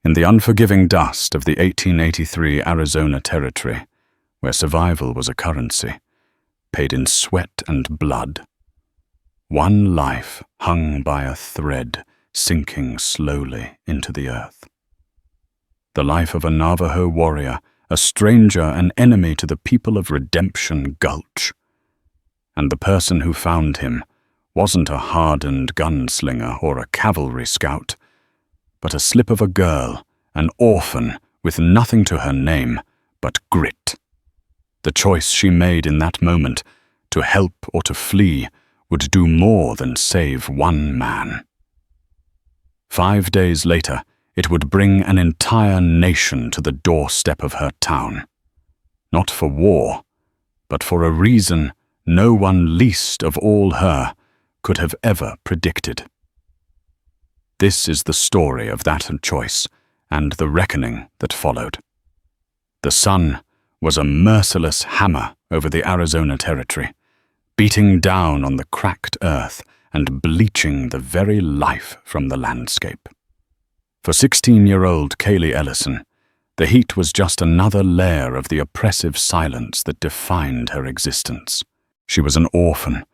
in the unforgiving dust of the 1883 Arizona Territory, where survival was a currency, paid in sweat and blood. One life hung by a thread, sinking slowly into the earth. The life of a Navajo warrior, a stranger, an enemy to the people of Redemption Gulch. And the person who found him wasn't a hardened gunslinger or a cavalry scout, but a slip of a girl, an orphan with nothing to her name but grit. The choice she made in that moment, to help or to flee, would do more than save one man. 5 days later, it would bring an entire nation to the doorstep of her town. Not for war, but for a reason no one least of all her could have ever predicted. This is the story of that choice and the reckoning that followed. The sun was a merciless hammer over the Arizona Territory, beating down on the cracked earth and bleaching the very life from the landscape. For 16-year-old Kaylee Ellison, the heat was just another layer of the oppressive silence that defined her existence. She was an orphan,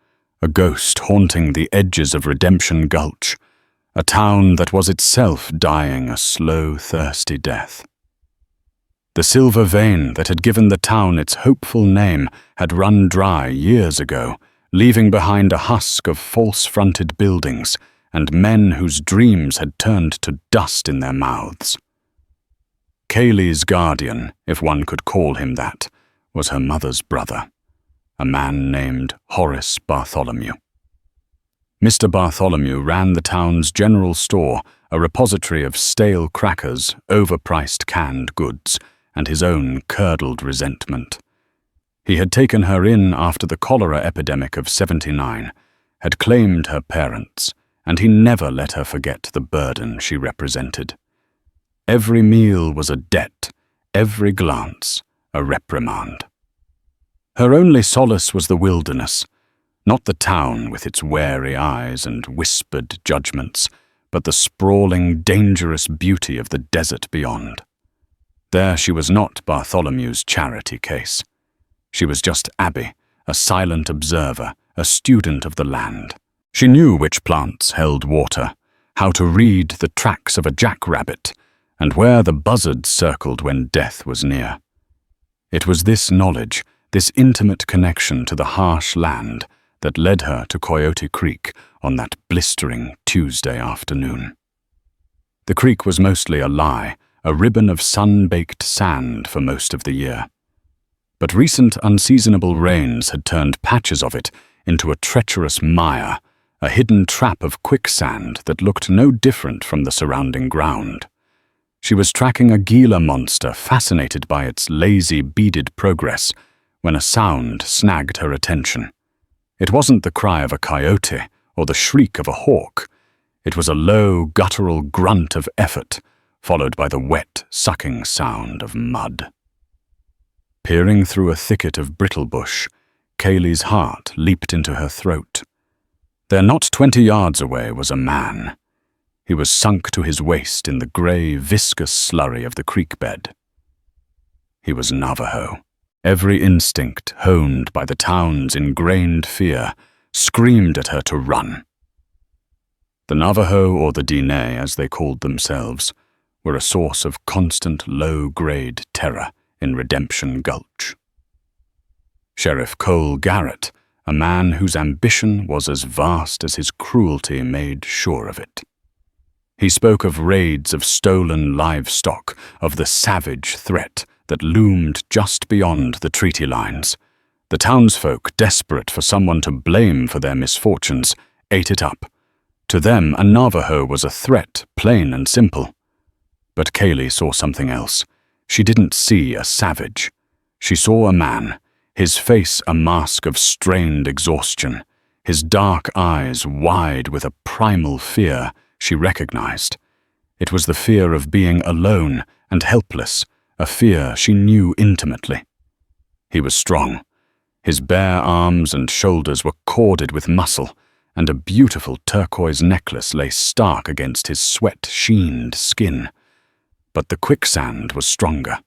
a ghost haunting the edges of Redemption Gulch, a town that was itself dying a slow, thirsty death. The silver vein that had given the town its hopeful name had run dry years ago, leaving behind a husk of false-fronted buildings and men whose dreams had turned to dust in their mouths. Kaylee's guardian, if one could call him that, was her mother's brother, a man named Horace Bartholomew. Mr. Bartholomew ran the town's general store, a repository of stale crackers, overpriced canned goods, and his own curdled resentment. He had taken her in after the cholera epidemic of '79, had claimed her parents, and he never let her forget the burden she represented. Every meal was a debt, every glance a reprimand. Her only solace was the wilderness, not the town with its wary eyes and whispered judgments, but the sprawling, dangerous beauty of the desert beyond. There she was not Bartholomew's charity case. She was just Abby, a silent observer, a student of the land. She knew which plants held water, how to read the tracks of a jackrabbit, and where the buzzards circled when death was near. It was this knowledge, this intimate connection to the harsh land, that led her to Coyote Creek on that blistering Tuesday afternoon. The creek was mostly a lie, a ribbon of sun-baked sand for most of the year. But recent unseasonable rains had turned patches of it into a treacherous mire, a hidden trap of quicksand that looked no different from the surrounding ground. She was tracking a Gila monster, fascinated by its lazy, beaded progress, when a sound snagged her attention. It wasn't the cry of a coyote or the shriek of a hawk. It was a low, guttural grunt of effort, followed by the wet, sucking sound of mud. Peering through a thicket of brittle bush, Kaylee's heart leaped into her throat. There, not 20 yards away, was a man. He was sunk to his waist in the grey, viscous slurry of the creek bed. He was Navajo. Every instinct, honed by the town's ingrained fear, screamed at her to run. The Navajo, or the Dene as they called themselves, were a source of constant low-grade terror in Redemption Gulch. Sheriff Cole Garrett, a man whose ambition was as vast as his cruelty made sure of it. He spoke of raids of stolen livestock, of the savage threat that loomed just beyond the treaty lines. The townsfolk, desperate for someone to blame for their misfortunes, ate it up. To them, a Navajo was a threat, plain and simple. But Kaylee saw something else. She didn't see a savage. She saw a man, his face a mask of strained exhaustion, his dark eyes wide with a primal fear she recognized. It was the fear of being alone and helpless, a fear she knew intimately. He was strong. His bare arms and shoulders were corded with muscle, and a beautiful turquoise necklace lay stark against his sweat-sheened skin. But the quicksand was stronger.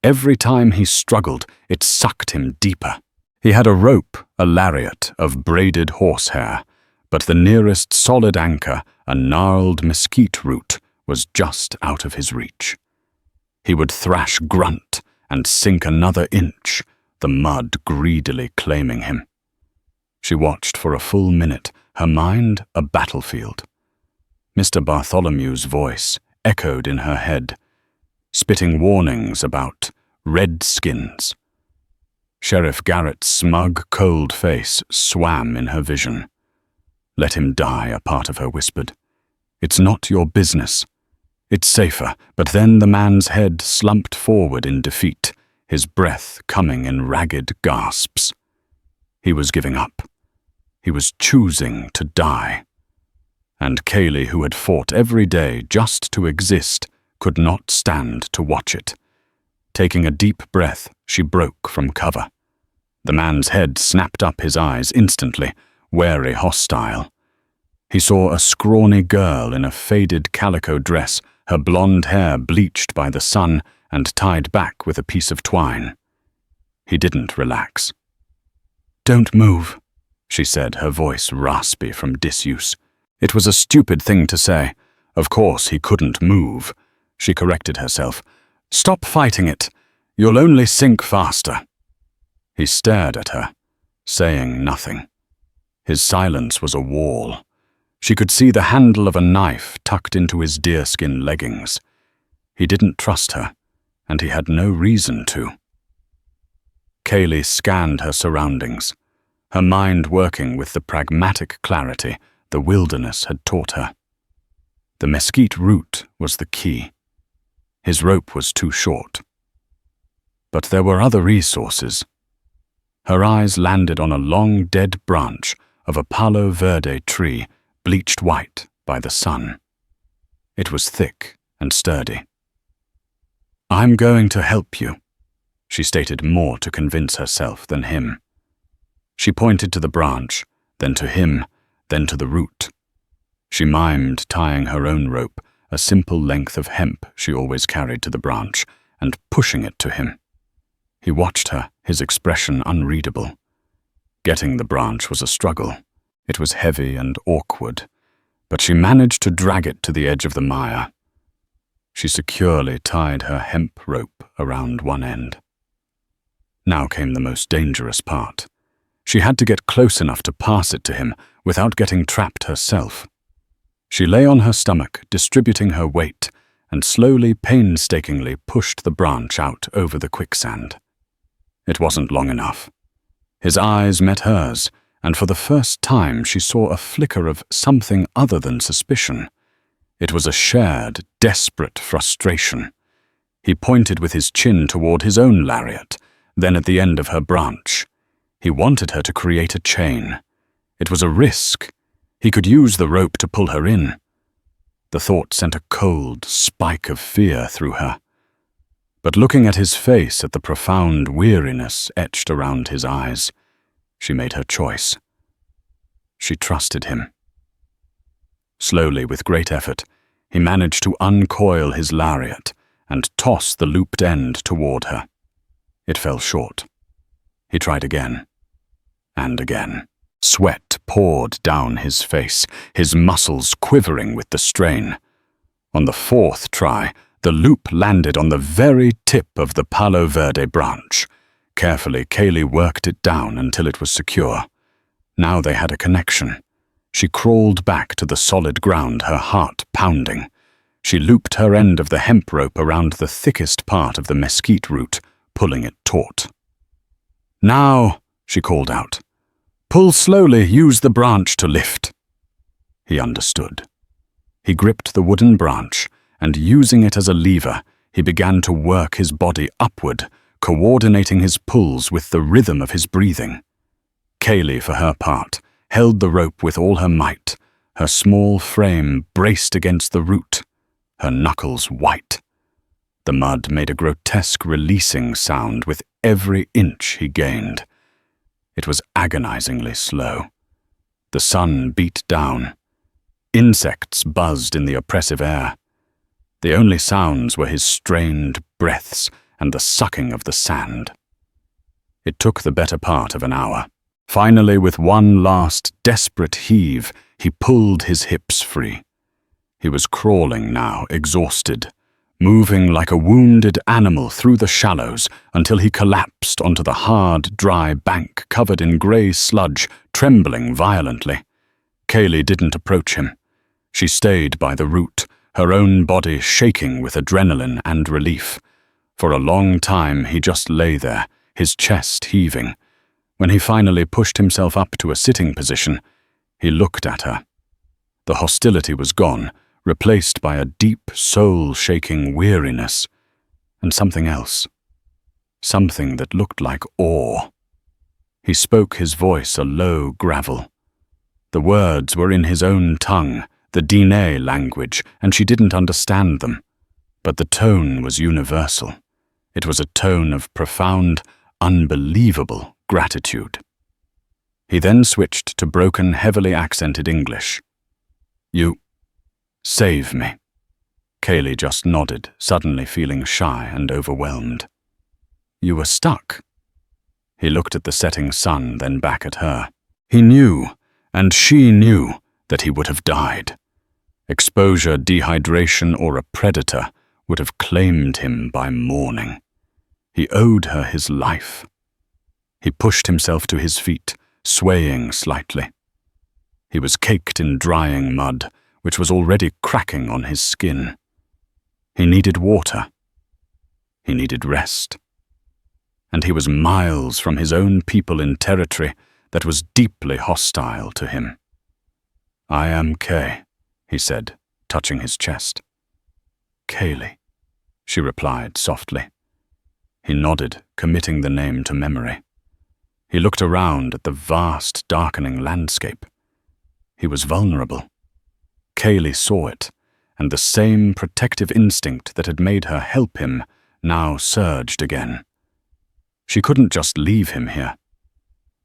Every time he struggled, it sucked him deeper. He had a rope, a lariat of braided horsehair, but the nearest solid anchor, a gnarled mesquite root, was just out of his reach. He would thrash grunt and sink another inch, the mud greedily claiming him. She watched for a full minute, her mind a battlefield. Mr. Bartholomew's voice echoed in her head, spitting warnings about redskins. Sheriff Garrett's smug, cold face swam in her vision. Let him die, a part of her whispered. It's not your business. It's safer, but then the man's head slumped forward in defeat, his breath coming in ragged gasps. He was giving up. He was choosing to die. And Kaylee, who had fought every day just to exist, could not stand to watch it. Taking a deep breath, she broke from cover. The man's head snapped up his eyes instantly, wary, hostile. He saw a scrawny girl in a faded calico dress, her blonde hair bleached by the sun and tied back with a piece of twine. He didn't relax. "Don't move," she said, her voice raspy from disuse. It was a stupid thing to say. Of course he couldn't move. She corrected herself. "Stop fighting it. You'll only sink faster." He stared at her, saying nothing. His silence was a wall. She could see the handle of a knife tucked into his deerskin leggings. He didn't trust her, and he had no reason to. Kaylee scanned her surroundings, her mind working with the pragmatic clarity the wilderness had taught her. The mesquite root was the key. His rope was too short. But there were other resources. Her eyes landed on a long dead branch of a palo verde tree, bleached white by the sun. It was thick and sturdy. "I'm going to help you," she stated, more to convince herself than him. She pointed to the branch, then to him, then to the root. She mimed tying her own rope, a simple length of hemp she always carried to the branch, and pushing it to him. He watched her, his expression unreadable. Getting the branch was a struggle. It was heavy and awkward, but she managed to drag it to the edge of the mire. She securely tied her hemp rope around one end. Now came the most dangerous part. She had to get close enough to pass it to him without getting trapped herself. She lay on her stomach, distributing her weight, and slowly, painstakingly pushed the branch out over the quicksand. It wasn't long enough. His eyes met hers, and for the first time she saw a flicker of something other than suspicion. It was a shared, desperate frustration. He pointed with his chin toward his own lariat, then at the end of her branch. He wanted her to create a chain. It was a risk. He could use the rope to pull her in. The thought sent a cold spike of fear through her. But looking at his face, at the profound weariness etched around his eyes, she made her choice. She trusted him. Slowly, with great effort, he managed to uncoil his lariat and toss the looped end toward her. It fell short. He tried again, and again. Sweat poured down his face, his muscles quivering with the strain. On the fourth try, the loop landed on the very tip of the palo verde branch. Carefully, Kaylee worked it down until it was secure. Now they had a connection. She crawled back to the solid ground, her heart pounding. She looped her end of the hemp rope around the thickest part of the mesquite root, pulling it taut. "Now," she called out. "Pull slowly, use the branch to lift." He understood. He gripped the wooden branch, and using it as a lever, he began to work his body upward, coordinating his pulls with the rhythm of his breathing. Kaylee, for her part, held the rope with all her might, her small frame braced against the root, her knuckles white. The mud made a grotesque releasing sound with every inch he gained. It was agonizingly slow. The sun beat down. Insects buzzed in the oppressive air. The only sounds were his strained breaths and the sucking of the sand. It took the better part of an hour. Finally, with one last desperate heave, he pulled his hips free. He was crawling now, exhausted, moving like a wounded animal through the shallows until he collapsed onto the hard, dry bank covered in grey sludge, trembling violently. Kaylee didn't approach him. She stayed by the root, her own body shaking with adrenaline and relief. For a long time he just lay there, his chest heaving. When he finally pushed himself up to a sitting position, he looked at her. The hostility was gone, replaced by a deep, soul-shaking weariness, and something else. Something that looked like awe. He spoke, his voice a low gravel. The words were in his own tongue, the Diné language, and she didn't understand them. But the tone was universal. It was a tone of profound, unbelievable gratitude. He then switched to broken, heavily accented English. "You save me." Kaylee just nodded, suddenly feeling shy and overwhelmed. "You were stuck." He looked at the setting sun, then back at her. He knew, and she knew, that he would have died. Exposure, dehydration, or a predator would have claimed him by morning. He owed her his life. He pushed himself to his feet, swaying slightly. He was caked in drying mud, which was already cracking on his skin. He needed water. He needed rest. And he was miles from his own people in territory that was deeply hostile to him. "I am Kay," he said, touching his chest. "Kaylee," she replied softly. He nodded, committing the name to memory. He looked around at the vast, darkening landscape. He was vulnerable. Kaylee saw it, and the same protective instinct that had made her help him now surged again. She couldn't just leave him here.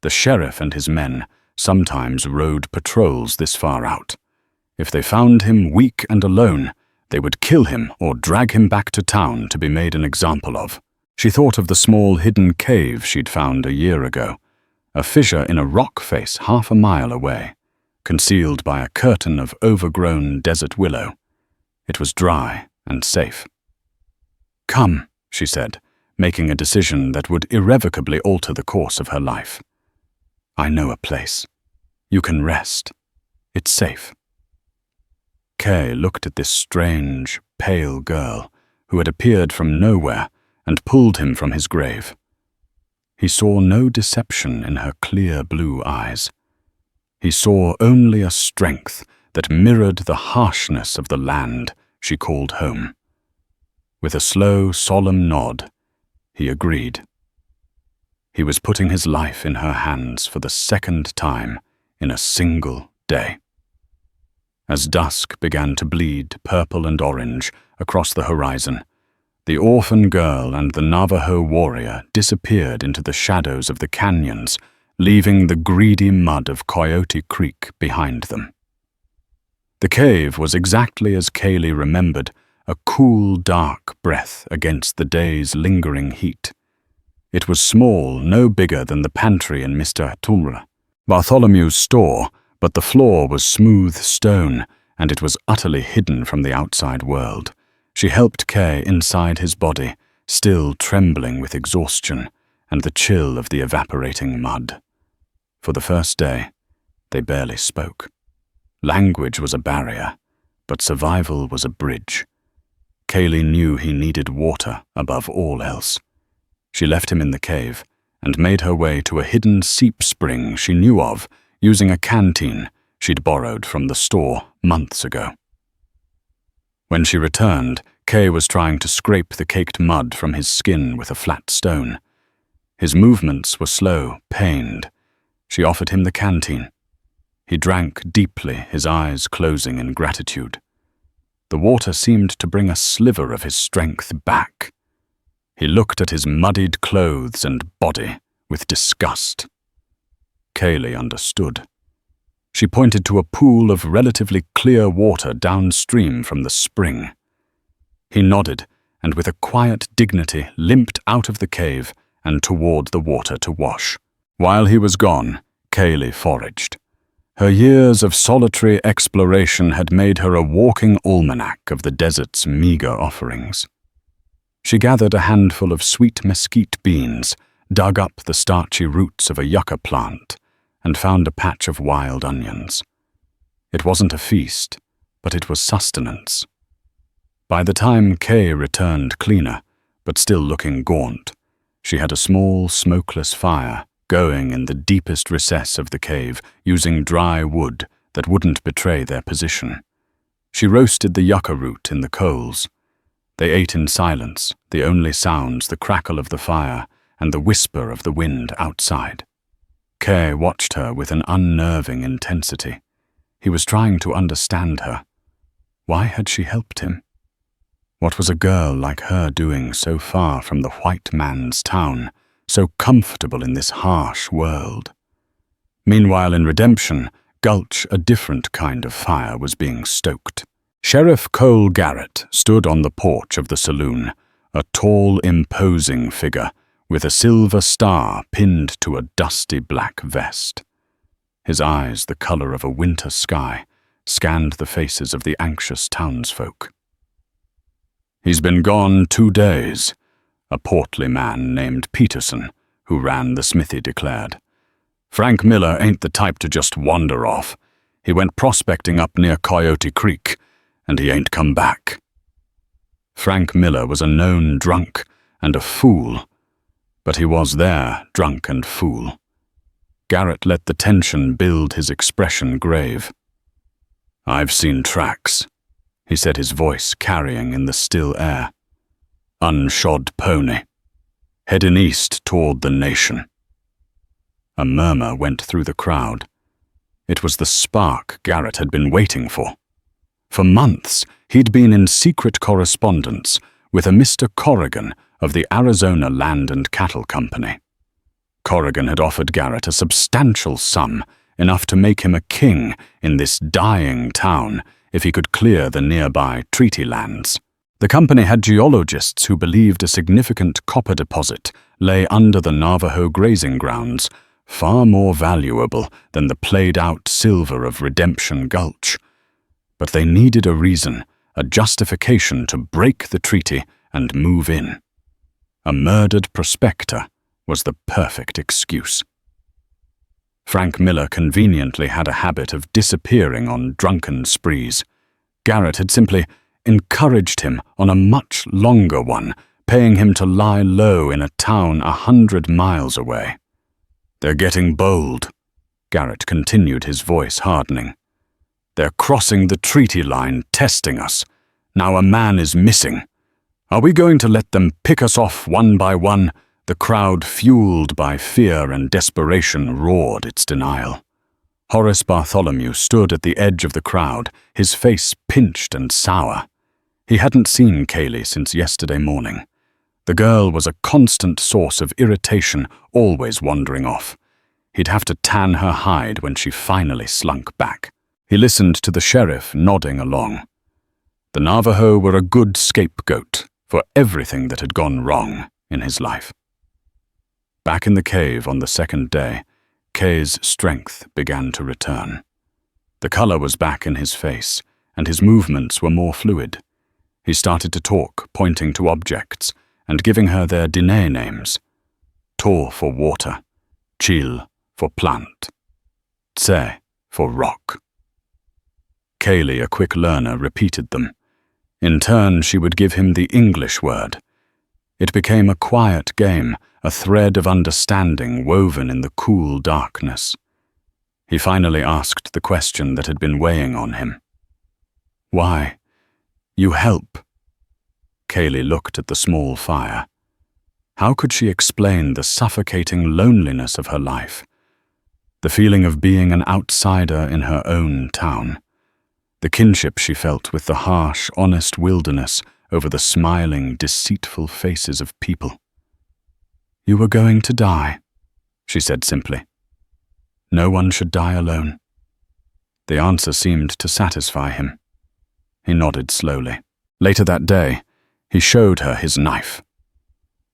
The sheriff and his men sometimes rode patrols this far out. If they found him weak and alone, they would kill him or drag him back to town to be made an example of. She thought of the small hidden cave she'd found a year ago, a fissure in a rock face half a mile away, concealed by a curtain of overgrown desert willow. It was dry and safe. "Come," she said, making a decision that would irrevocably alter the course of her life. "I know a place. You can rest. It's safe." Kay looked at this strange, pale girl who had appeared from nowhere and pulled him from his grave. He saw no deception in her clear blue eyes. He saw only a strength that mirrored the harshness of the land she called home. With a slow, solemn nod, he agreed. He was putting his life in her hands for the second time in a single day. As dusk began to bleed purple and orange across the horizon, the orphan girl and the Navajo warrior disappeared into the shadows of the canyons, leaving the greedy mud of Coyote Creek behind them. The cave was exactly as Kaylee remembered, a cool, dark breath against the day's lingering heat. It was small, no bigger than the pantry in Mr. Bartholomew's store, but the floor was smooth stone, and it was utterly hidden from the outside world. She helped Kay inside his body, still trembling with exhaustion and the chill of the evaporating mud. For the first day, they barely spoke. Language was a barrier, but survival was a bridge. Kaylee knew he needed water above all else. She left him in the cave and made her way to a hidden seep spring she knew of, using a canteen she'd borrowed from the store months ago. When she returned, Kay was trying to scrape the caked mud from his skin with a flat stone. His movements were slow, pained. She offered him the canteen. He drank deeply, his eyes closing in gratitude. The water seemed to bring a sliver of his strength back. He looked at his muddied clothes and body with disgust. Kaylee understood. She pointed to a pool of relatively clear water downstream from the spring. He nodded, and with a quiet dignity limped out of the cave and toward the water to wash. While he was gone, Kaylee foraged. Her years of solitary exploration had made her a walking almanac of the desert's meager offerings. She gathered a handful of sweet mesquite beans, dug up the starchy roots of a yucca plant, and found a patch of wild onions. It wasn't a feast, but it was sustenance. By the time Kay returned cleaner, but still looking gaunt, she had a small, smokeless fire going in the deepest recess of the cave, using dry wood that wouldn't betray their position. She roasted the yucca root in the coals. They ate in silence, the only sounds the crackle of the fire and the whisper of the wind outside. Kay watched her with an unnerving intensity. He was trying to understand her. Why had she helped him? What was a girl like her doing so far from the white man's town, so comfortable in this harsh world? Meanwhile, in Redemption Gulch, a different kind of fire was being stoked. Sheriff Cole Garrett stood on the porch of the saloon, a tall, imposing figure with a silver star pinned to a dusty black vest. His eyes, the color of a winter sky, scanned the faces of the anxious townsfolk. "He's been gone 2 days," a portly man named Peterson, who ran the smithy, declared. "Frank Miller ain't the type to just wander off. He went prospecting up near Coyote Creek, and he ain't come back." Frank Miller was a known drunk and a fool, but he was there, drunk and fool. Garrett let the tension build his expression grave. "I've seen tracks," he said, his voice carrying in the still air. "Unshod pony, heading east toward the nation." A murmur went through the crowd. It was the spark Garrett had been waiting for. For months, he'd been in secret correspondence with a Mr. Corrigan of the Arizona Land and Cattle Company. Corrigan had offered Garrett a substantial sum, enough to make him a king in this dying town if he could clear the nearby treaty lands. The company had geologists who believed a significant copper deposit lay under the Navajo grazing grounds, far more valuable than the played-out silver of Redemption Gulch. But they needed a reason, a justification to break the treaty and move in. A murdered prospector was the perfect excuse. Frank Miller conveniently had a habit of disappearing on drunken sprees. Garrett had simply encouraged him on a much longer one, paying him to lie low in a town 100 miles away. "They're getting bold," Garrett continued, his voice hardening. "They're crossing the treaty line, testing us. Now a man is missing. Are we going to let them pick us off one by one?" The crowd, fueled by fear and desperation, roared its denial. Horace Bartholomew stood at the edge of the crowd, his face pinched and sour. He hadn't seen Kaylee since yesterday morning. The girl was a constant source of irritation, always wandering off. He'd have to tan her hide when she finally slunk back. He listened to the sheriff nodding along. The Navajo were a good scapegoat for everything that had gone wrong in his life. Back in the cave on the second day, Kay's strength began to return. The color was back in his face, and his movements were more fluid. He started to talk, pointing to objects, and giving her their Diné names. Tor for water, Chil for plant, Tse for rock. Kaylee, a quick learner, repeated them. In turn, she would give him the English word. It became a quiet game, a thread of understanding woven in the cool darkness. He finally asked the question that had been weighing on him. "Why? You help." Kaylee looked at the small fire. How could she explain the suffocating loneliness of her life? The feeling of being an outsider in her own town. The kinship she felt with the harsh, honest wilderness over the smiling, deceitful faces of people. "You were going to die," she said simply. "No one should die alone." The answer seemed to satisfy him. He nodded slowly. Later that day, He showed her his knife.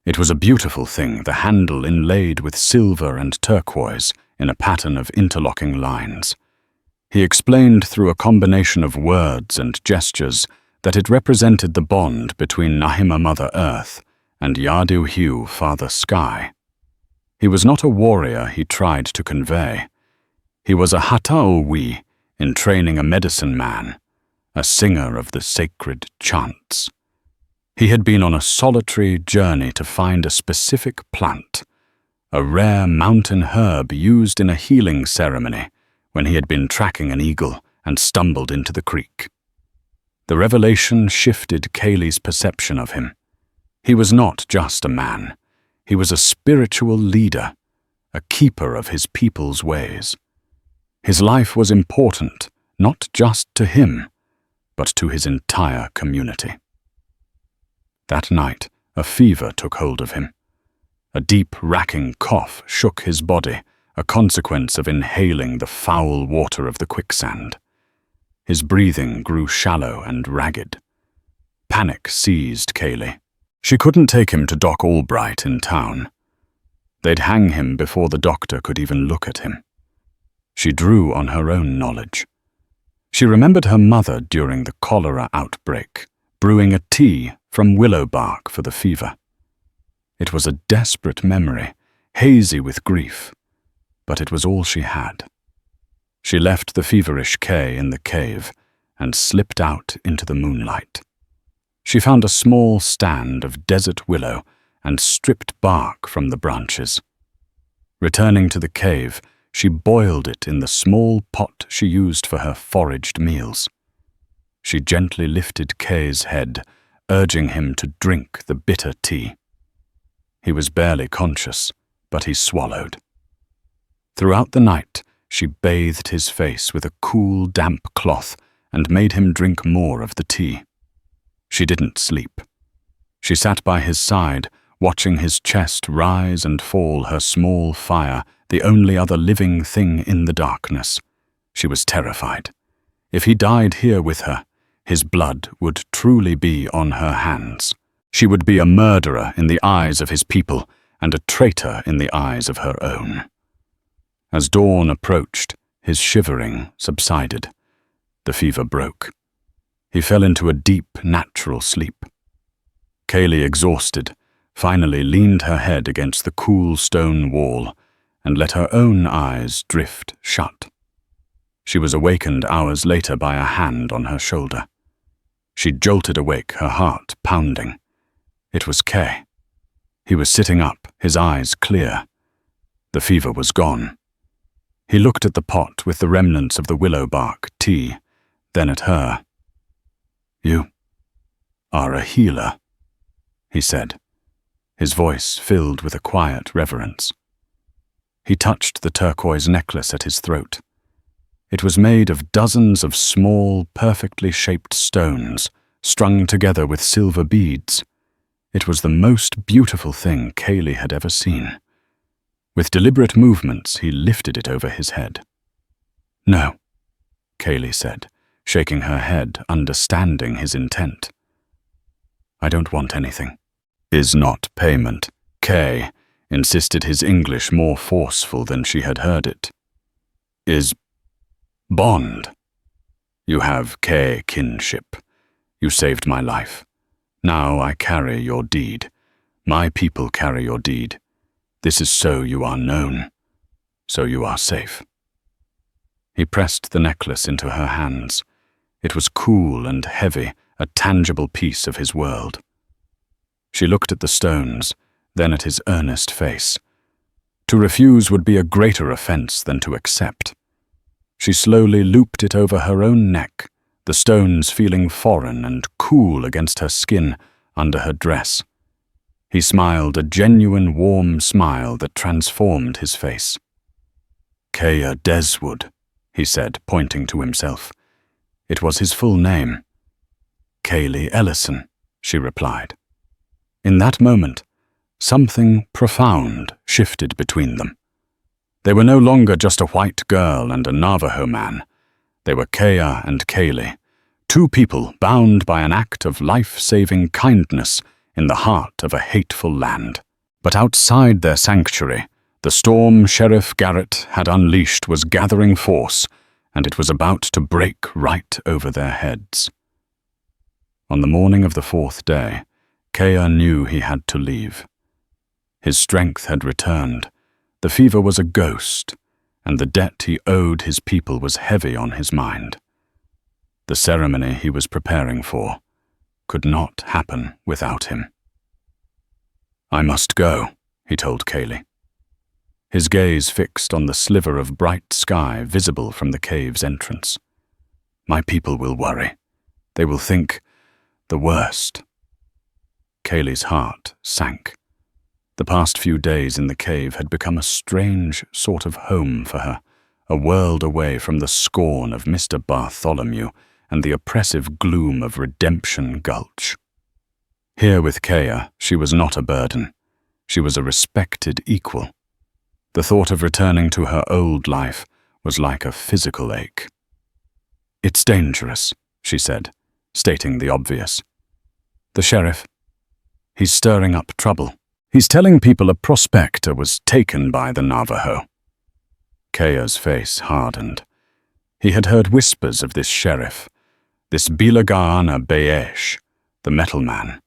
It was a beautiful thing, the handle inlaid with silver and turquoise in a pattern of interlocking lines. He explained through a combination of words and gestures that it represented the bond between Nahima Mother Earth and Yadu Hu Father Sky. He was not a warrior he tried to convey. He was a Hata'owi in training a medicine man, a singer of the sacred chants. He had been on a solitary journey to find a specific plant, a rare mountain herb used in a healing ceremony when he had been tracking an eagle and stumbled into the creek. The revelation shifted Kaylee's perception of him. He was not just a man. He was a spiritual leader, a keeper of his people's ways. His life was important, not just to him, but to his entire community. That night, a fever took hold of him. A deep, racking cough shook his body, a consequence of inhaling the foul water of the quicksand. His breathing grew shallow and ragged. Panic seized Kaylee. She couldn't take him to Doc Albright in town. They'd hang him before the doctor could even look at him. She drew on her own knowledge. She remembered her mother during the cholera outbreak, brewing a tea from willow bark for the fever. It was a desperate memory, hazy with grief, but it was all she had. She left the feverish Kay in the cave and slipped out into the moonlight. She found a small stand of desert willow and stripped bark from the branches. Returning to the cave, she boiled it in the small pot she used for her foraged meals. She gently lifted Kay's head, urging him to drink the bitter tea. He was barely conscious, but he swallowed. Throughout the night, she bathed his face with a cool, damp cloth and made him drink more of the tea. She didn't sleep. She sat by his side, watching his chest rise and fall, her small fire, the only other living thing in the darkness. She was terrified. If he died here with her, his blood would truly be on her hands. She would be a murderer in the eyes of his people and a traitor in the eyes of her own. As dawn approached, his shivering subsided. The fever broke. He fell into a deep, natural sleep. Kaylee, exhausted, finally leaned her head against the cool stone wall and let her own eyes drift shut. She was awakened hours later by a hand on her shoulder. She jolted awake, her heart pounding. It was Kay. He was sitting up, his eyes clear. The fever was gone. He looked at the pot with the remnants of the willow bark tea, then at her. "You are a healer," he said, his voice filled with a quiet reverence. He touched the turquoise necklace at his throat. It was made of dozens of small, perfectly shaped stones, strung together with silver beads. It was the most beautiful thing Kaylee had ever seen. With deliberate movements, he lifted it over his head. "No," Kaylee said, shaking her head, understanding his intent. "I don't want anything." "Is not payment," Kay insisted, his English more forceful than she had heard it. "Is bond. You have Kay kinship. You saved my life. Now I carry your deed. My people carry your deed. This is so you are known, so you are safe." He pressed the necklace into her hands. It was cool and heavy, a tangible piece of his world. She looked at the stones, then at his earnest face. To refuse would be a greater offense than to accept. She slowly looped it over her own neck, the stones feeling foreign and cool against her skin under her dress. He smiled, a genuine warm smile that transformed his face. "Kaya Deswood," he said, pointing to himself. It was his full name. "Kaylee Ellison," she replied. In that moment, something profound shifted between them. They were no longer just a white girl and a Navajo man. They were Kaya and Kaylee, Two people bound by an act of life-saving kindness in the heart of a hateful land. But outside their sanctuary, the storm Sheriff Garrett had unleashed was gathering force, and it was about to break right over their heads. On the morning of the fourth day, Kea knew he had to leave. His strength had returned, the fever was a ghost, and the debt he owed his people was heavy on his mind. The ceremony he was preparing for could not happen without him. "I must go," he told Kaylee. His gaze fixed on the sliver of bright sky visible from the cave's entrance. "My people will worry. They will think the worst." Kaylee's heart sank. The past few days in the cave had become a strange sort of home for her, a world away from the scorn of Mr. Bartholomew and the oppressive gloom of Redemption Gulch. Here with Kea, she was not a burden. She was a respected equal. The thought of returning to her old life was like a physical ache. "It's dangerous," she said, stating the obvious. "The sheriff, he's stirring up trouble. He's telling people a prospector was taken by the Navajo." Kea's face hardened. He had heard whispers of this sheriff, this Bilagaana Baesh, the metal man,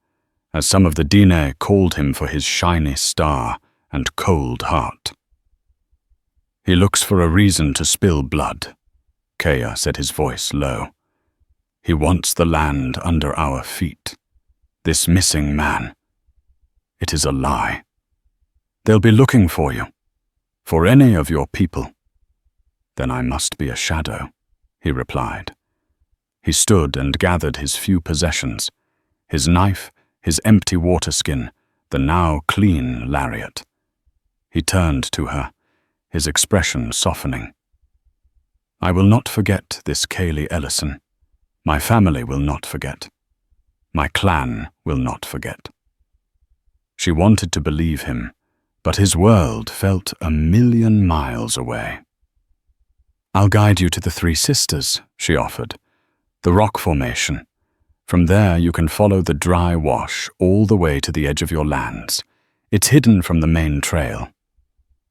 as some of the Dine called him for his shiny star and cold heart. "He looks for a reason to spill blood," Kea said, his voice low. "He wants the land under our feet. This missing man. It is a lie. They'll be looking for you, for any of your people." "Then I must be a shadow," he replied. He stood and gathered his few possessions, his knife, his empty water skin, the now clean lariat. He turned to her, his expression softening. "I will not forget this Kaylee Ellison. My family will not forget. My clan will not forget." She wanted to believe him, but his world felt a million miles away. "I'll guide you to the Three Sisters," she offered. "The rock formation. From there you can follow the dry wash all the way to the edge of your lands. It's hidden from the main trail."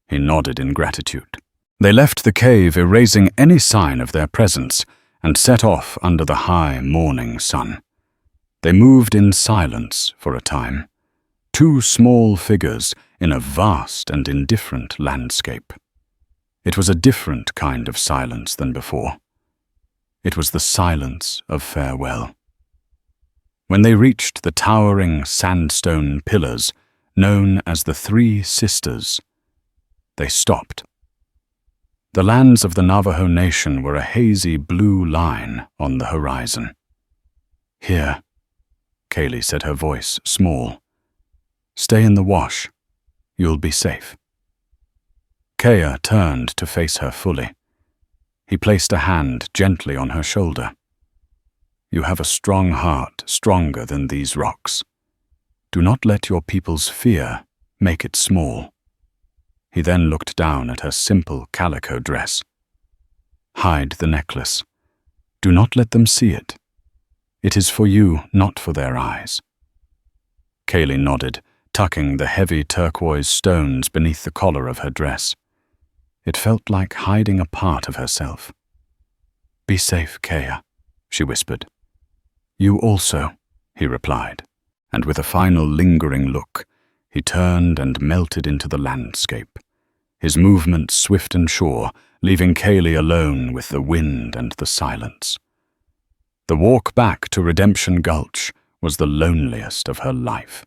He nodded in gratitude. They left the cave, erasing any sign of their presence, and set off under the high morning sun. They moved in silence for a time, two small figures in a vast and indifferent landscape. It was a different kind of silence than before. It was the silence of farewell. When they reached the towering sandstone pillars known as the Three Sisters, they stopped. The lands of the Navajo Nation were a hazy blue line on the horizon. "Here," Kaylee said, her voice small. "Stay in the wash. You'll be safe." Kea turned to face her fully. He placed a hand gently on her shoulder. "You have a strong heart, stronger than these rocks. Do not let your people's fear make it small." He then looked down at her simple calico dress. "Hide the necklace. Do not let them see it. It is for you, not for their eyes." Kaylee nodded, tucking the heavy turquoise stones beneath the collar of her dress. It felt like hiding a part of herself. "Be safe, Kea," she whispered. "You also," he replied, and with a final lingering look, he turned and melted into the landscape, his movements swift and sure, leaving Kaylee alone with the wind and the silence. The walk back to Redemption Gulch was the loneliest of her life.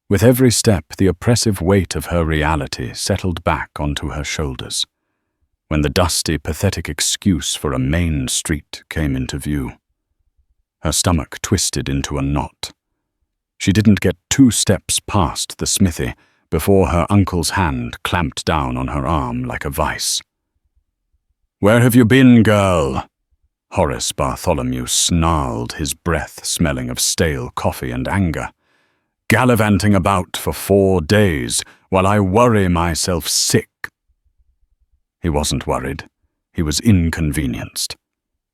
With every step, the oppressive weight of her reality settled back onto her shoulders, when the dusty, pathetic excuse for a main street came into view. Her stomach twisted into a knot. She didn't get 2 steps past the smithy before her uncle's hand clamped down on her arm like a vice. "Where have you been, girl?" Horace Bartholomew snarled, his breath smelling of stale coffee and anger. "Gallivanting about for 4 days while I worry myself sick." He wasn't worried. He was inconvenienced.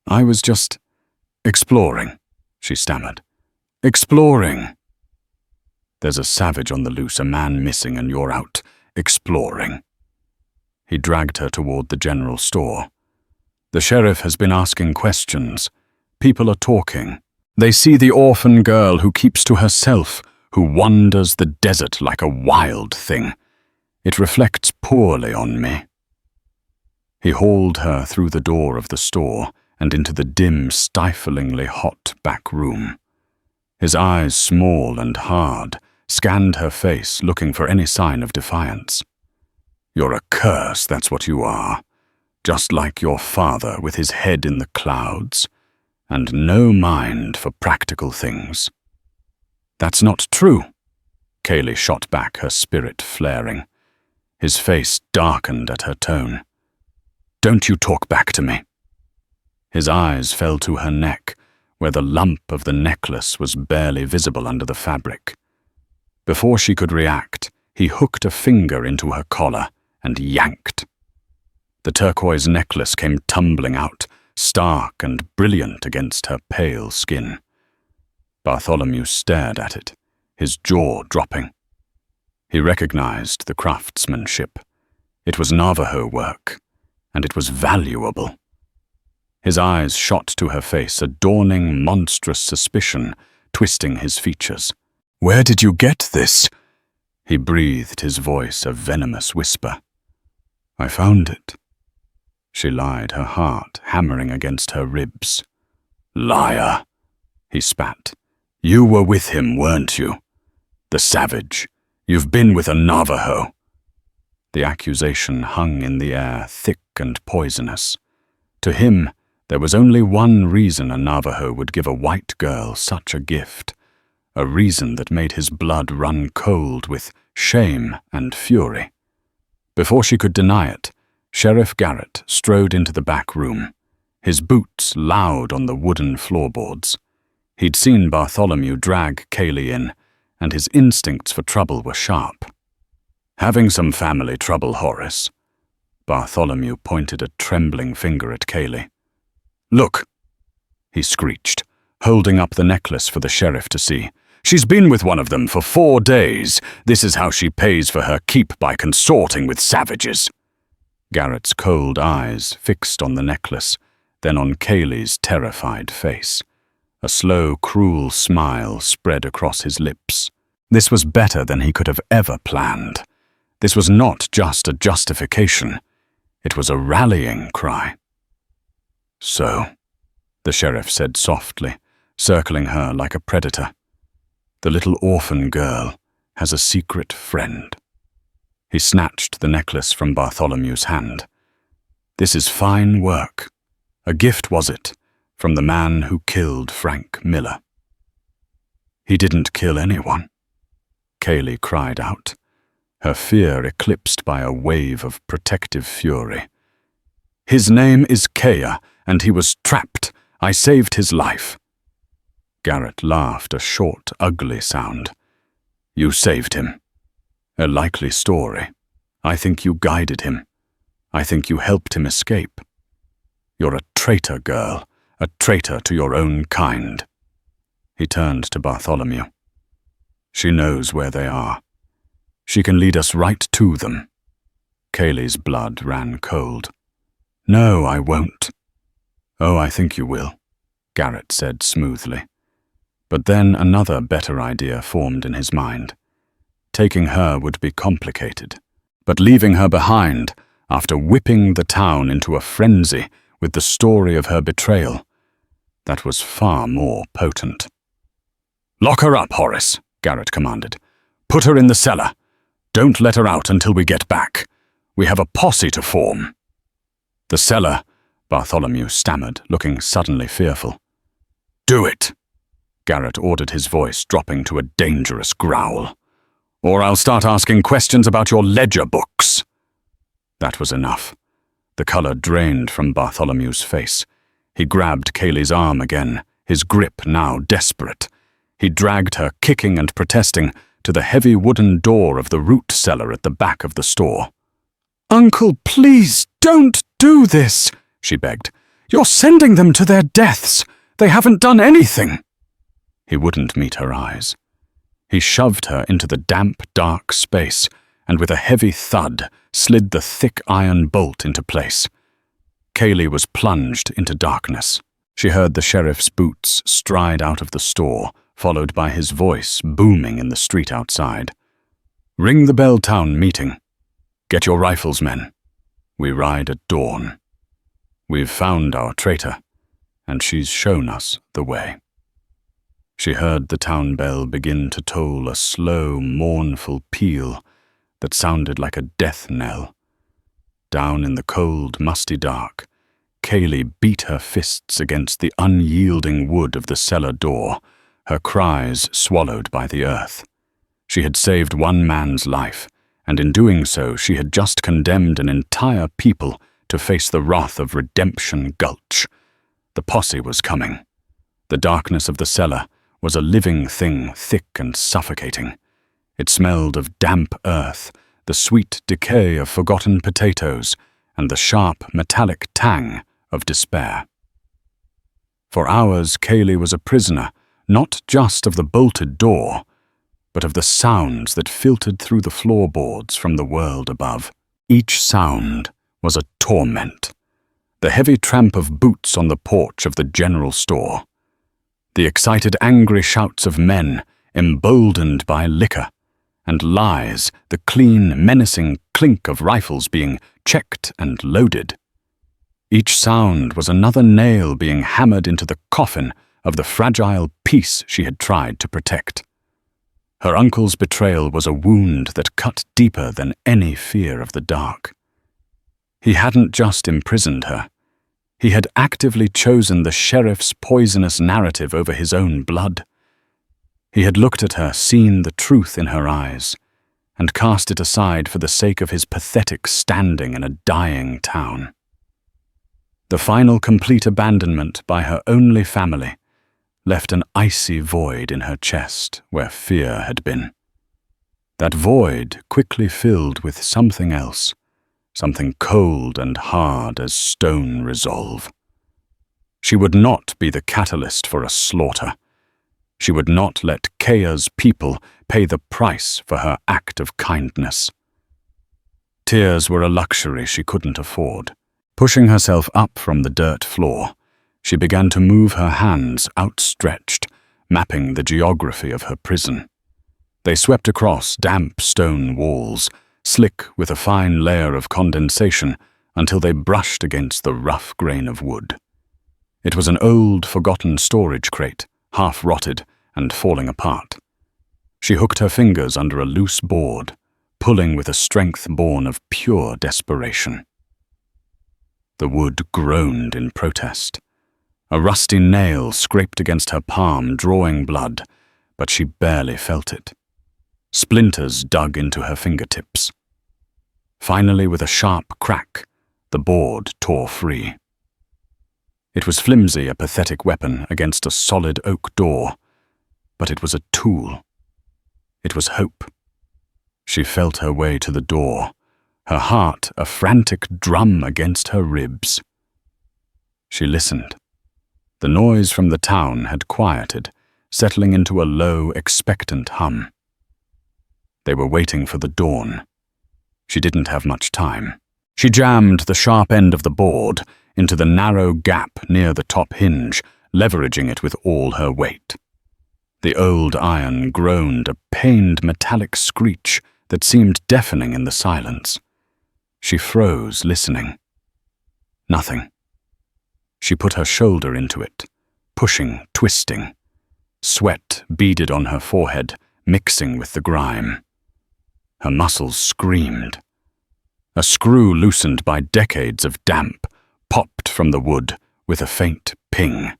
"I was just Exploring, she stammered. Exploring. There's a savage on the loose, a man missing, and you're out exploring. He dragged her toward the general store. The sheriff has been asking questions. People are talking. They see the orphan girl who keeps to herself, who wanders the desert like a wild thing. It reflects poorly on me. He hauled her through the door of the store and into the dim, stiflingly hot back room. His eyes, small and hard, scanned her face, looking for any sign of defiance. You're a curse, that's what you are. Just like your father with his head in the clouds, and no mind for practical things. That's not true, Kaylee shot back, her spirit flaring. His face darkened at her tone. Don't you talk back to me. His eyes fell to her neck, where the lump of the necklace was barely visible under the fabric. Before she could react, he hooked a finger into her collar and yanked. The turquoise necklace came tumbling out, stark and brilliant against her pale skin. Bartholomew stared at it, his jaw dropping. He recognized the craftsmanship. It was Navajo work, and it was valuable. His eyes shot to her face, a dawning, monstrous suspicion twisting his features. Where did you get this? He breathed, his voice a venomous whisper. I found it. She lied, her heart hammering against her ribs. Liar, he spat. You were with him, weren't you? The savage. You've been with a Navajo. The accusation hung in the air, thick and poisonous. To him, there was only one reason a Navajo would give a white girl such a gift, a reason that made his blood run cold with shame and fury. Before she could deny it, Sheriff Garrett strode into the back room, his boots loud on the wooden floorboards. He'd seen Bartholomew drag Kaylee in, and his instincts for trouble were sharp. Having some family trouble, Horace. Bartholomew pointed a trembling finger at Kaylee. Look, he screeched, holding up the necklace for the sheriff to see. She's been with one of them for 4 days. This is how she pays for her keep, by consorting with savages. Garrett's cold eyes fixed on the necklace, then on Kaylee's terrified face. A slow, cruel smile spread across his lips. This was better than he could have ever planned. This was not just a justification. It was a rallying cry. So, the sheriff said softly, circling her like a predator. The little orphan girl has a secret friend. He snatched the necklace from Bartholomew's hand. This is fine work. A gift, was it, from the man who killed Frank Miller? He didn't kill anyone, Kaylee cried out, her fear eclipsed by a wave of protective fury. His name is Kea, and he was trapped. I saved his life. Garrett laughed, a short, ugly sound. You saved him. A likely story. I think you guided him. I think you helped him escape. You're a traitor, girl, a traitor to your own kind. He turned to Bartholomew. She knows where they are. She can lead us right to them. Kaylee's blood ran cold. No, I won't. Oh, I think you will, Garrett said smoothly. But then another better idea formed in his mind. Taking her would be complicated, but leaving her behind, after whipping the town into a frenzy with the story of her betrayal, that was far more potent. Lock her up, Horace, Garrett commanded. Put her in the cellar. Don't let her out until we get back. We have a posse to form. The cellar, Bartholomew stammered, looking suddenly fearful. Do it, Garrett ordered, his voice dropping to a dangerous growl. Or I'll start asking questions about your ledger books. That was enough. The color drained from Bartholomew's face. He grabbed Kaylee's arm again, his grip now desperate. He dragged her, kicking and protesting, to the heavy wooden door of the root cellar at the back of the store. Uncle, please, don't do this, she begged. You're sending them to their deaths. They haven't done anything!" He wouldn't meet her eyes. He shoved her into the damp, dark space, and with a heavy thud, slid the thick iron bolt into place. Kaylee was plunged into darkness. She heard the sheriff's boots stride out of the store, followed by his voice booming in the street outside. "Ring the Belltown meeting. Get your rifles, men. We ride at dawn. We've found our traitor, and she's shown us the way." She heard the town bell begin to toll a slow, mournful peal that sounded like a death knell. Down in the cold, musty dark, Kaylee beat her fists against the unyielding wood of the cellar door, her cries swallowed by the earth. She had saved one man's life, and in doing so she had just condemned an entire people to face the wrath of Redemption Gulch. The posse was coming. The darkness of the cellar was a living thing, thick and suffocating. It smelled of damp earth, the sweet decay of forgotten potatoes, and the sharp, metallic tang of despair. For hours, Kaylee was a prisoner, not just of the bolted door, but of the sounds that filtered through the floorboards from the world above. Each sound was a torment. The heavy tramp of boots on the porch of the general store. The excited, angry shouts of men, emboldened by liquor, and lies, the clean, menacing clink of rifles being checked and loaded. Each sound was another nail being hammered into the coffin of the fragile peace she had tried to protect. Her uncle's betrayal was a wound that cut deeper than any fear of the dark. He hadn't just imprisoned her. He had actively chosen the sheriff's poisonous narrative over his own blood. He had looked at her, seen the truth in her eyes, and cast it aside for the sake of his pathetic standing in a dying town. The final complete abandonment by her only family left an icy void in her chest where fear had been. That void quickly filled with something else, something cold and hard as stone resolve. She would not be the catalyst for a slaughter. She would not let Kaya's people pay the price for her act of kindness. Tears were a luxury she couldn't afford. Pushing herself up from the dirt floor, she began to move her hands outstretched, mapping the geography of her prison. They swept across damp stone walls, slick with a fine layer of condensation, until they brushed against the rough grain of wood. It was an old, forgotten storage crate, half-rotted and falling apart. She hooked her fingers under a loose board, pulling with a strength born of pure desperation. The wood groaned in protest. A rusty nail scraped against her palm, drawing blood, but she barely felt it. Splinters dug into her fingertips. Finally, with a sharp crack, the board tore free. It was flimsy, a pathetic weapon against a solid oak door, but it was a tool. It was hope. She felt her way to the door, her heart a frantic drum against her ribs. She listened. The noise from the town had quieted, settling into a low, expectant hum. They were waiting for the dawn. She didn't have much time. She jammed the sharp end of the board into the narrow gap near the top hinge, leveraging it with all her weight. The old iron groaned a pained metallic screech that seemed deafening in the silence. She froze, listening. Nothing. She put her shoulder into it, pushing, twisting. Sweat beaded on her forehead, mixing with the grime. Her muscles screamed. A screw loosened by decades of damp popped from the wood with a faint ping.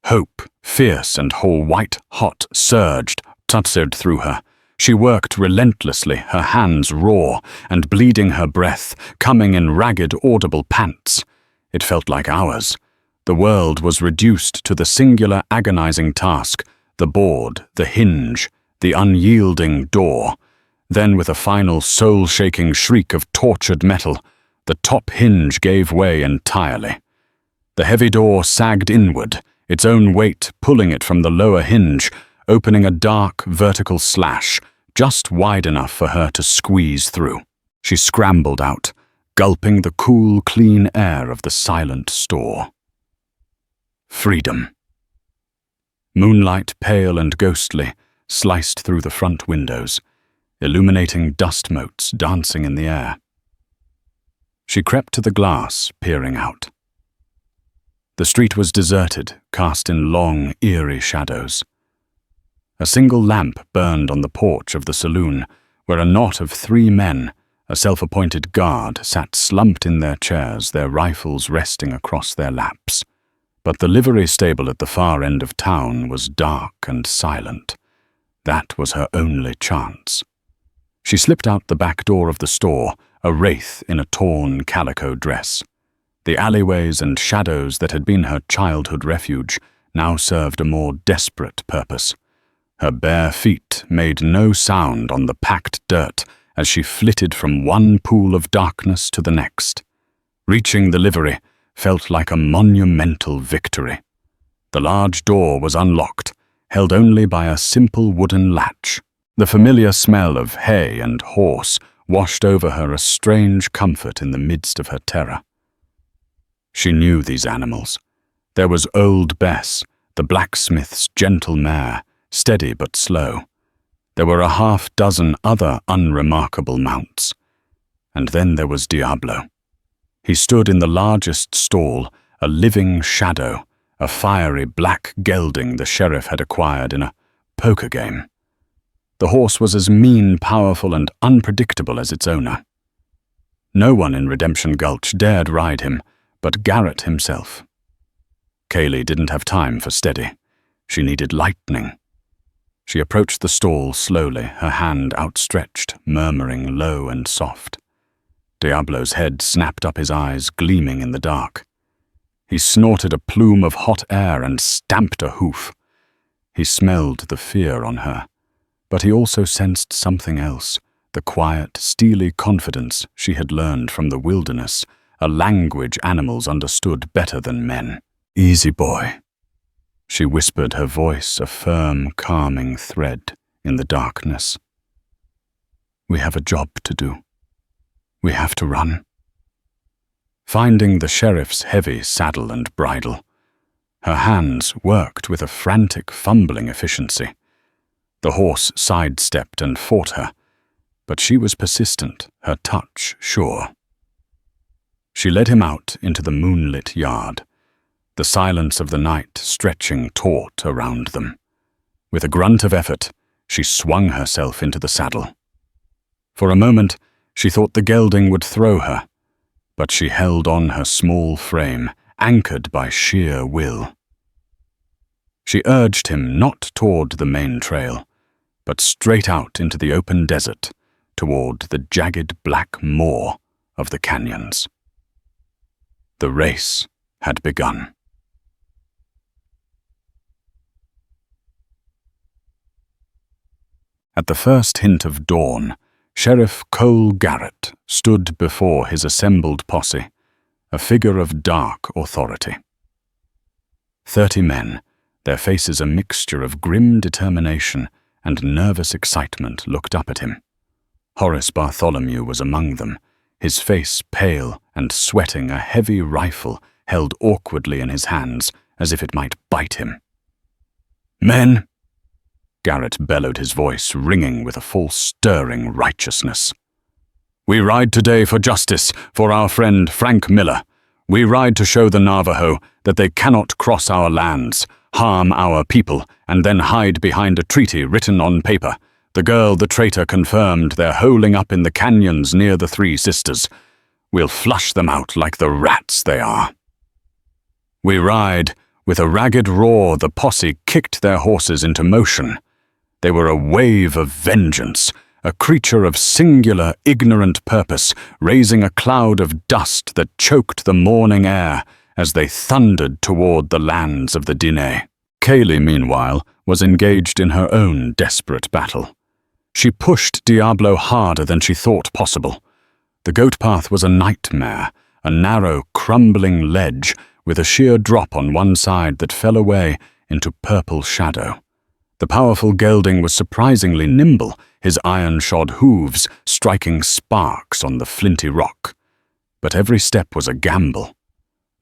Hope, fierce and whole white-hot, surged, tutsled through her. She worked relentlessly, her hands raw and bleeding her breath, coming in ragged, audible pants. It felt like hours. The world was reduced to the singular agonizing task, the board, the hinge, the unyielding door. Then, with a final soul-shaking shriek of tortured metal, the top hinge gave way entirely. The heavy door sagged inward, its own weight pulling it from the lower hinge, opening a dark, vertical slash, just wide enough for her to squeeze through. She scrambled out, gulping the cool, clean air of the silent store. Freedom. Moonlight, pale and ghostly, sliced through the front windows, illuminating dust motes dancing in the air. She crept to the glass, peering out. The street was deserted, cast in long, eerie shadows. A single lamp burned on the porch of the saloon, where a knot of 3 men, a self-appointed guard, sat slumped in their chairs, their rifles resting across their laps. But the livery stable at the far end of town was dark and silent. That was her only chance. She slipped out the back door of the store, a wraith in a torn calico dress. The alleyways and shadows that had been her childhood refuge now served a more desperate purpose. Her bare feet made no sound on the packed dirt as she flitted from one pool of darkness to the next. Reaching the livery felt like a monumental victory. The large door was unlocked, held only by a simple wooden latch. The familiar smell of hay and horse washed over her a strange comfort in the midst of her terror. She knew these animals. There was old Bess, the blacksmith's gentle mare, steady but slow. There were a half-dozen other unremarkable mounts. And then there was Diablo. He stood in the largest stall, a living shadow, a fiery black gelding the sheriff had acquired in a poker game. The horse was as mean, powerful, and unpredictable as its owner. No one in Redemption Gulch dared ride him, but Garrett himself. Kaylee didn't have time for steady. She needed lightning. She approached the stall slowly, her hand outstretched, murmuring low and soft. Diablo's head snapped up, his eyes gleaming in the dark. He snorted a plume of hot air and stamped a hoof. He smelled the fear on her, but he also sensed something else, the quiet, steely confidence she had learned from the wilderness, a language animals understood better than men. "Easy, boy," she whispered, her voice a firm, calming thread in the darkness. "We have a job to do. We have to run." Finding the sheriff's heavy saddle and bridle, her hands worked with a frantic, fumbling efficiency. The horse sidestepped and fought her, but she was persistent, her touch sure. She led him out into the moonlit yard, the silence of the night stretching taut around them. With a grunt of effort, she swung herself into the saddle. For a moment, she thought the gelding would throw her, but she held on her small frame, anchored by sheer will. She urged him not toward the main trail, but straight out into the open desert, toward the jagged black moor of the canyons. The race had begun. At the first hint of dawn, Sheriff Cole Garrett stood before his assembled posse, a figure of dark authority. 30 men, their faces a mixture of grim determination and nervous excitement, looked up at him. Horace Bartholomew was among them, his face pale and sweating, a heavy rifle held awkwardly in his hands as if it might bite him. "Men!" Garrett bellowed, his voice ringing with a false, stirring righteousness. "We ride today for justice for our friend Frank Miller. We ride to show the Navajo that they cannot cross our lands, harm our people, and then hide behind a treaty written on paper. The girl the traitor confirmed they're holing up in the canyons near the Three Sisters. We'll flush them out like the rats they are." We ride. With a ragged roar, the posse kicked their horses into motion. They were a wave of vengeance, a creature of singular, ignorant purpose, raising a cloud of dust that choked the morning air as they thundered toward the lands of the Diné. Kaylee, meanwhile, was engaged in her own desperate battle. She pushed Diablo harder than she thought possible. The goat path was a nightmare, a narrow, crumbling ledge with a sheer drop on one side that fell away into purple shadow. The powerful gelding was surprisingly nimble, his iron-shod hooves striking sparks on the flinty rock. But every step was a gamble.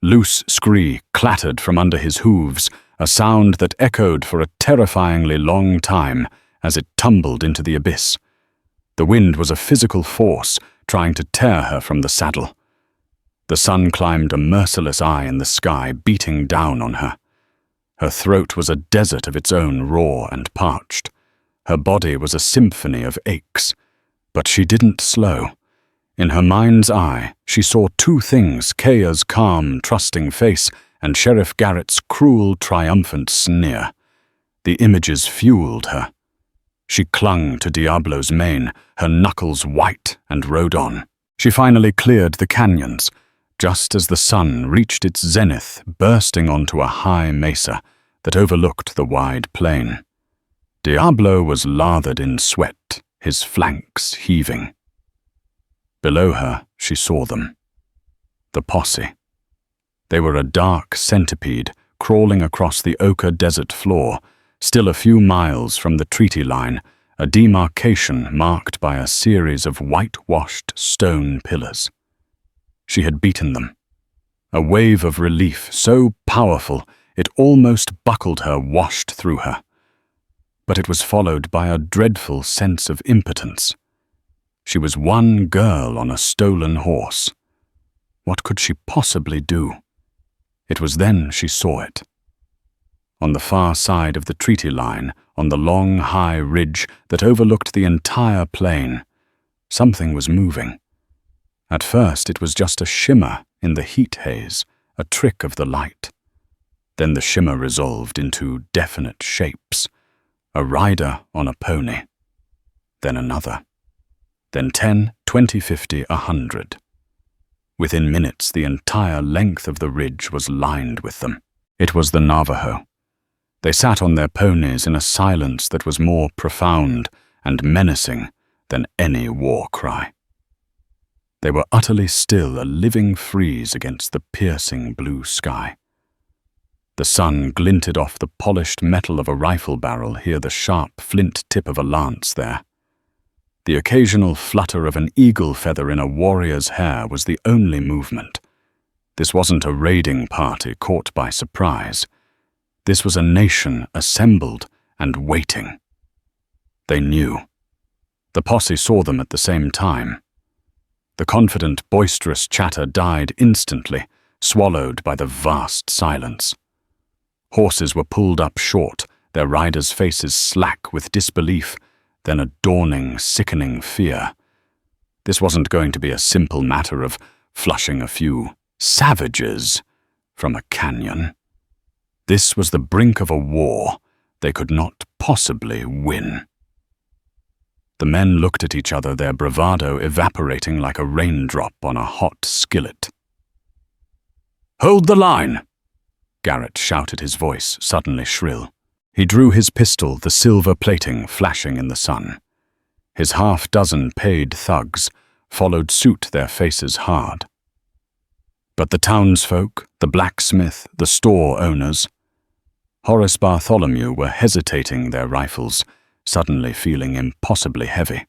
Loose scree clattered from under his hooves, a sound that echoed for a terrifyingly long time as it tumbled into the abyss. The wind was a physical force trying to tear her from the saddle. The sun climbed a merciless eye in the sky, beating down on her. Her throat was a desert of its own, raw and parched. Her body was a symphony of aches. But she didn't slow. In her mind's eye, she saw two things: Kaya's calm, trusting face and Sheriff Garrett's cruel, triumphant sneer. The images fueled her. She clung to Diablo's mane, her knuckles white, and rode on. She finally cleared the canyons, just as the sun reached its zenith, bursting onto a high mesa that overlooked the wide plain. Diablo was lathered in sweat, his flanks heaving. Below her, she saw them. The posse. They were a dark centipede crawling across the ochre desert floor, still a few miles from the treaty line, a demarcation marked by a series of whitewashed stone pillars. She had beaten them. A wave of relief so powerful it almost buckled her, washed through her. But it was followed by a dreadful sense of impotence. She was one girl on a stolen horse. What could she possibly do? It was then she saw it. On the far side of the treaty line, on the long, high ridge that overlooked the entire plain, something was moving. At first it was just a shimmer in the heat haze, a trick of the light. Then the shimmer resolved into definite shapes. A rider on a pony. Then another. Then 10, 20, 50, 100. Within minutes, the entire length of the ridge was lined with them. It was the Navajo. They sat on their ponies in a silence that was more profound and menacing than any war cry. They were utterly still, a living frieze against the piercing blue sky. The sun glinted off the polished metal of a rifle barrel, here the sharp flint tip of a lance there. The occasional flutter of an eagle feather in a warrior's hair was the only movement. This wasn't a raiding party caught by surprise. This was a nation assembled and waiting. They knew. The posse saw them at the same time. The confident, boisterous chatter died instantly, swallowed by the vast silence. Horses were pulled up short, their riders' faces slack with disbelief, then a dawning, sickening fear. This wasn't going to be a simple matter of flushing a few savages from a canyon. This was the brink of a war they could not possibly win. The men looked at each other, their bravado evaporating like a raindrop on a hot skillet. "Hold the line!" Garrett shouted, his voice suddenly shrill. He drew his pistol, the silver plating flashing in the sun. His half-dozen paid thugs followed suit, their faces hard. But the townsfolk, the blacksmith, the store owners, Horace Bartholomew were hesitating, their rifles suddenly feeling impossibly heavy.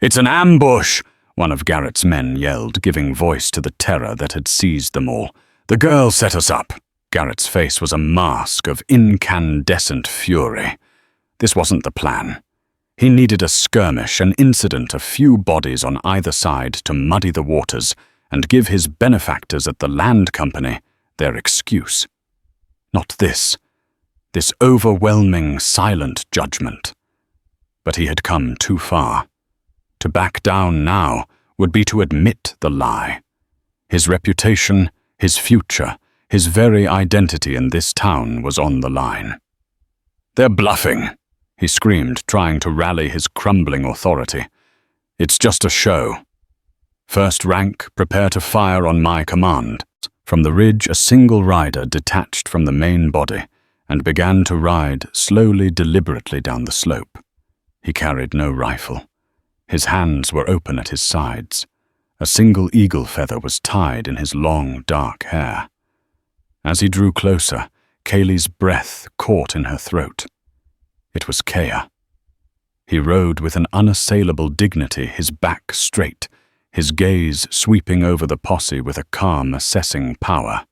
"It's an ambush!" one of Garrett's men yelled, giving voice to the terror that had seized them all. "The girl set us up!" Garrett's face was a mask of incandescent fury. This wasn't the plan. He needed a skirmish, an incident, a few bodies on either side to muddy the waters and give his benefactors at the land company their excuse. Not this overwhelming, silent judgment. But he had come too far. To back down now would be to admit the lie. His reputation, his future, his very identity in this town was on the line. "They're bluffing," he screamed, trying to rally his crumbling authority. "It's just a show. First rank, prepare to fire on my command." From the ridge, a single rider detached from the main body and began to ride slowly, deliberately down the slope. He carried no rifle. His hands were open at his sides. A single eagle feather was tied in his long, dark hair. As he drew closer, Kaylee's breath caught in her throat. It was Kea. He rode with an unassailable dignity, his back straight, his gaze sweeping over the posse with a calm, assessing power.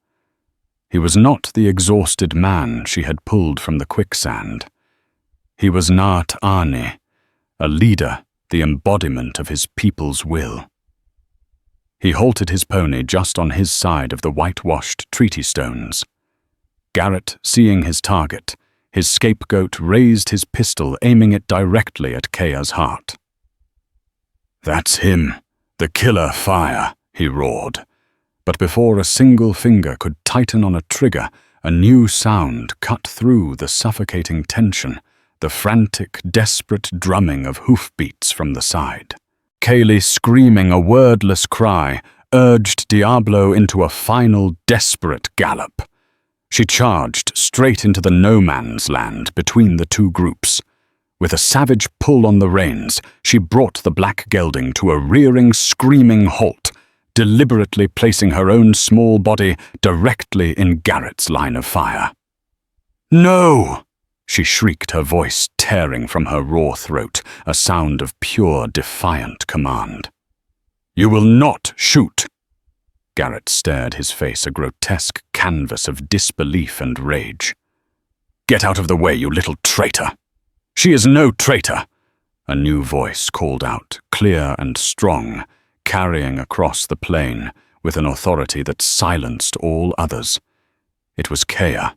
He was not the exhausted man she had pulled from the quicksand. He was Naat Ani, a leader, the embodiment of his people's will. He halted his pony just on his side of the whitewashed treaty stones. Garrett, seeing his target, his scapegoat raised his pistol, aiming it directly at Kea's heart. "That's him, the killer fire," he roared. But before a single finger could tighten on a trigger, a new sound cut through the suffocating tension, the frantic, desperate drumming of hoofbeats from the side. Kaylee, screaming a wordless cry, urged Diablo into a final, desperate gallop. She charged straight into the no-man's land between the two groups. With a savage pull on the reins, she brought the black gelding to a rearing, screaming halt, deliberately placing her own small body directly in Garrett's line of fire. "No!" she shrieked, her voice tearing from her raw throat, a sound of pure, defiant command. "You will not shoot!" Garrett stared, his face a grotesque canvas of disbelief and rage. "Get out of the way, you little traitor!" "She is no traitor!" A new voice called out, clear and strong, carrying across the plain with an authority that silenced all others. It was Kea.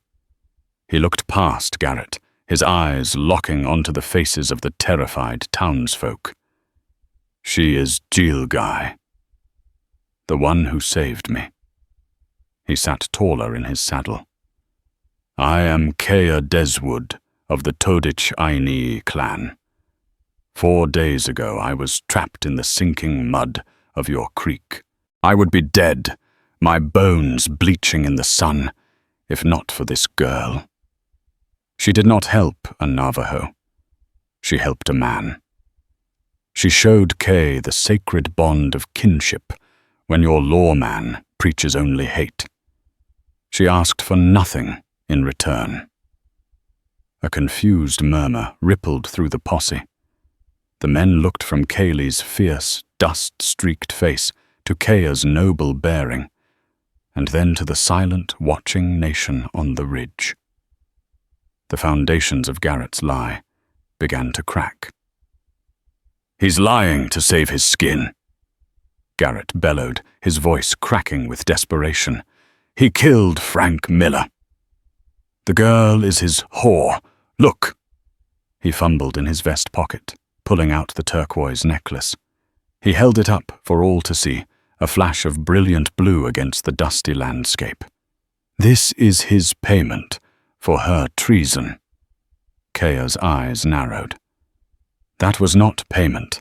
He looked past Garrett, his eyes locking onto the faces of the terrified townsfolk. "She is Jilgai, the one who saved me." He sat taller in his saddle. "I am Kea Deswood of the Todich Aini clan. 4 days ago I was trapped in the sinking mud of your creek. I would be dead, my bones bleaching in the sun, if not for this girl." She did not help a Navajo. She helped a man. She showed Kay the sacred bond of kinship when your lawman preaches only hate. She asked for nothing in return. A confused murmur rippled through the posse. The men looked from Kaylee's fierce, dust-streaked face to Kea's noble bearing, and then to the silent, watching nation on the ridge. The foundations of Garrett's lie began to crack. "He's lying to save his skin," Garrett bellowed, his voice cracking with desperation. "He killed Frank Miller. The girl is his whore. Look!" He fumbled in his vest pocket, pulling out the turquoise necklace. He held it up for all to see, a flash of brilliant blue against the dusty landscape. "This is his payment for her treason." Kea's eyes narrowed. That was not payment.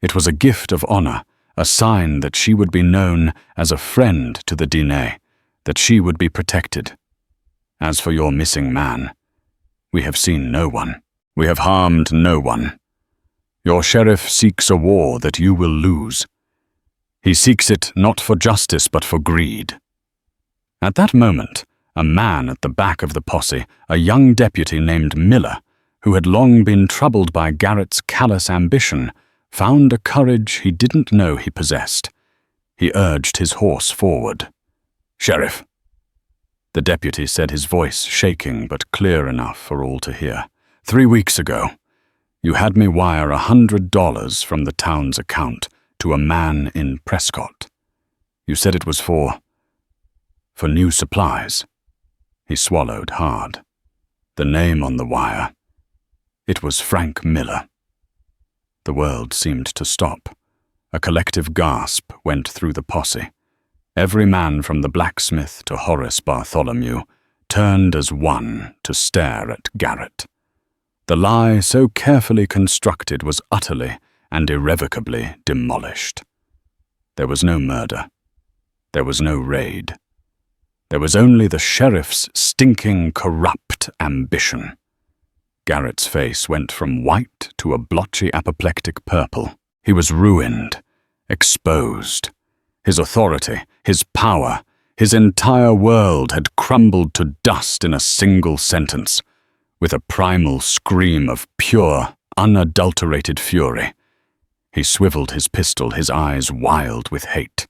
It was a gift of honor, a sign that she would be known as a friend to the Diné, that she would be protected. As for your missing man, we have seen no one. We have harmed no one. Your sheriff seeks a war that you will lose. He seeks it not for justice but for greed. At that moment, a man at the back of the posse, a young deputy named Miller, who had long been troubled by Garrett's callous ambition, found a courage he didn't know he possessed. He urged his horse forward. "Sheriff," the deputy said, his voice shaking but clear enough for all to hear. 3 weeks ago, you had me wire $100 from the town's account to a man in Prescott. You said it was for new supplies." He swallowed hard. The name on the wire. It was Frank Miller. The world seemed to stop. A collective gasp went through the posse. Every man from the blacksmith to Horace Bartholomew turned as one to stare at Garrett. The lie so carefully constructed was utterly and irrevocably demolished. There was no murder. There was no raid. There was only the sheriff's stinking, corrupt ambition. Garrett's face went from white to a blotchy apoplectic purple. He was ruined, exposed. His authority, his power, His entire world had crumbled to dust in a single sentence, with a primal scream of pure, unadulterated fury. He swiveled his pistol, his eyes wild with hate.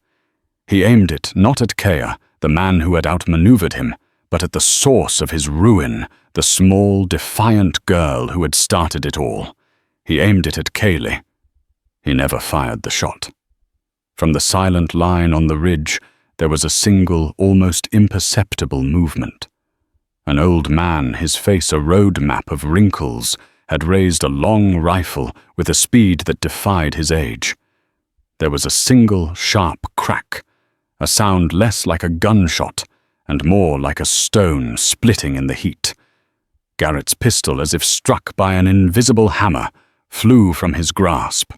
He aimed it not at Kea, the man who had outmaneuvered him, but at the source of his ruin, the small, defiant girl who had started it all. He aimed it at Kaylee. He never fired the shot. From the silent line on the ridge, there was a single, almost imperceptible movement. An old man, his face a road map of wrinkles, had raised a long rifle with a speed that defied his age. There was a single, sharp crack, a sound less like a gunshot and more like a stone splitting in the heat. Garrett's pistol, as if struck by an invisible hammer, flew from his grasp.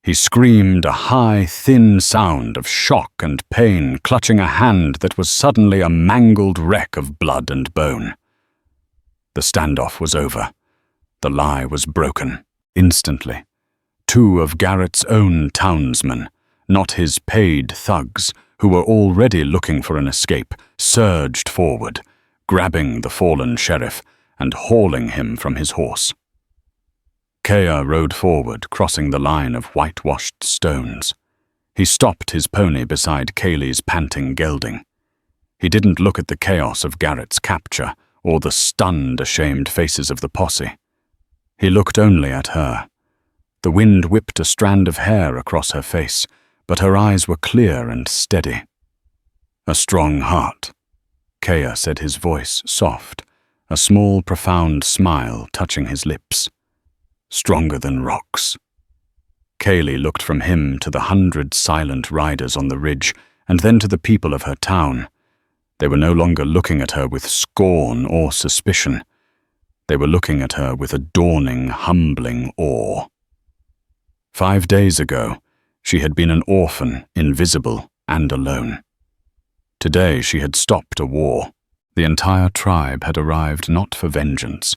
He screamed a high, thin sound of shock and pain, clutching a hand that was suddenly a mangled wreck of blood and bone. The standoff was over. The lie was broken, instantly. Two of Garrett's own townsmen, not his paid thugs, who were already looking for an escape, surged forward, grabbing the fallen sheriff and hauling him from his horse. Kea rode forward, crossing the line of whitewashed stones. He stopped his pony beside Kaylee's panting gelding. He didn't look at the chaos of Garrett's capture or the stunned, ashamed faces of the posse. He looked only at her. The wind whipped a strand of hair across her face, but her eyes were clear and steady. "A strong heart," Kea said, his voice soft, a small, profound smile touching his lips. "Stronger than rocks." Kaylee looked from him to the 100 silent riders on the ridge, and then to the people of her town. They were no longer looking at her with scorn or suspicion. They were looking at her with a dawning, humbling awe. 5 days ago, she had been an orphan, invisible and alone. Today she had stopped a war. The entire tribe had arrived not for vengeance,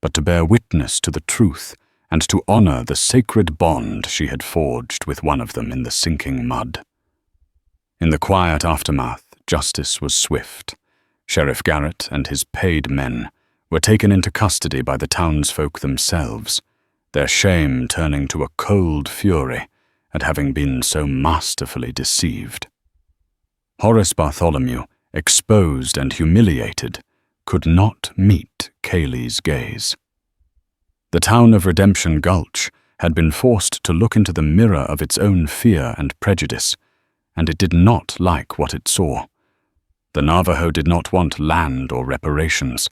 but to bear witness to the truth and to honor the sacred bond she had forged with one of them in the sinking mud. In the quiet aftermath, justice was swift. Sheriff Garrett and his paid men were taken into custody by the townsfolk themselves, their shame turning to a cold fury at having been so masterfully deceived. Horace Bartholomew, exposed and humiliated, could not meet Kaylee's gaze. The town of Redemption Gulch had been forced to look into the mirror of its own fear and prejudice, and it did not like what it saw. The Navajo did not want land or reparations.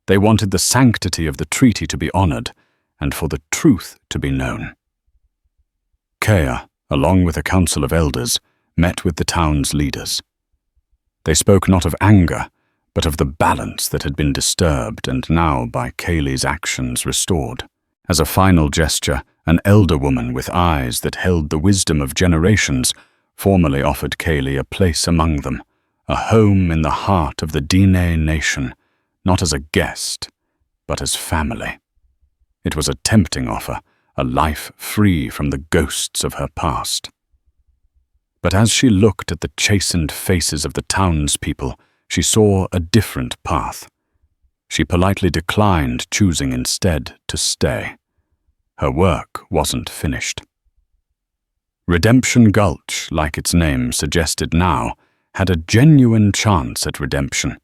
They wanted the sanctity of the treaty to be honored, and for the truth to be known. Kea, along with a council of elders, met with the town's leaders. They spoke not of anger, but of the balance that had been disturbed and now by Kaylee's actions restored. As a final gesture, an elder woman with eyes that held the wisdom of generations formally offered Kaylee a place among them, a home in the heart of the Diné nation, not as a guest, but as family. It was a tempting offer, a life free from the ghosts of her past. But as she looked at the chastened faces of the townspeople, she saw a different path. She politely declined, choosing instead to stay. Her work wasn't finished. Redemption Gulch, like its name suggested now, had a genuine chance at redemption,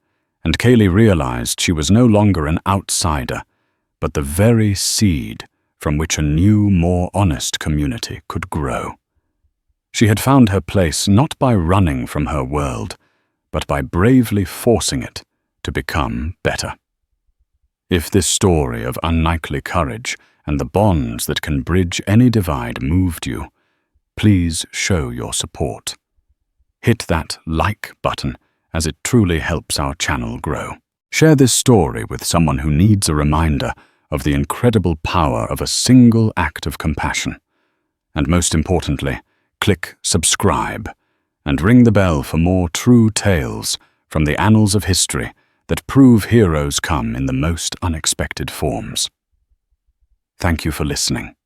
and Kaylee realized she was no longer an outsider, but the very seed from which a new, more honest community could grow. She had found her place not by running from her world, but by bravely forcing it to become better. If this story of unknightly courage and the bonds that can bridge any divide moved you, please show your support. Hit that like button, as it truly helps our channel grow. Share this story with someone who needs a reminder of the incredible power of a single act of compassion. And most importantly, click subscribe and ring the bell for more true tales from the annals of history that prove heroes come in the most unexpected forms. Thank you for listening.